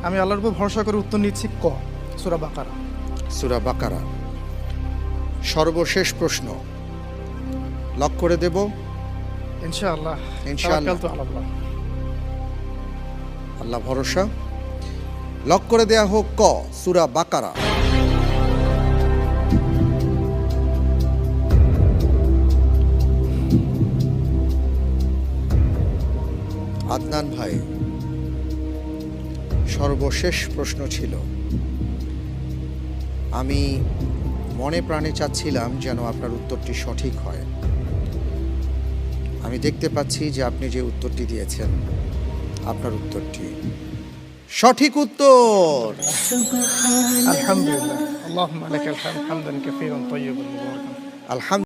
আমি আল্লাহর উপর ভরসা করে উত্তর নিচ্ছি ক, সূরা বাকারা। সূরা বাকারা। সর্বশেষ প্রশ্ন লক করে দেব ইনশাআল্লাহ। ইনশাআল্লাহ। তাওয়াক্কালতু আলাল্লাহ। আল্লাহ ভরসা। লক করে দেয়া হোক ক, সূরা বাকারা। আদনান ভাই, সর্বশেষ প্রশ্ন ছিল, আমি মনে প্রাণে চাচ্ছিলাম যেন আপনার উত্তরটি সঠিক হয়। আমি দেখতে পাচ্ছি যে আপনি যে উত্তরটি দিয়েছেন, আপনার উত্তরটি সঠিক উত্তর। আলহামদুলিল্লাহ। আল্লাহুম্মা লাকাল হামদ হামদান কাসীরান তাইয়্যিবান মুবারাকান। আলহামদুলিল্লাহ।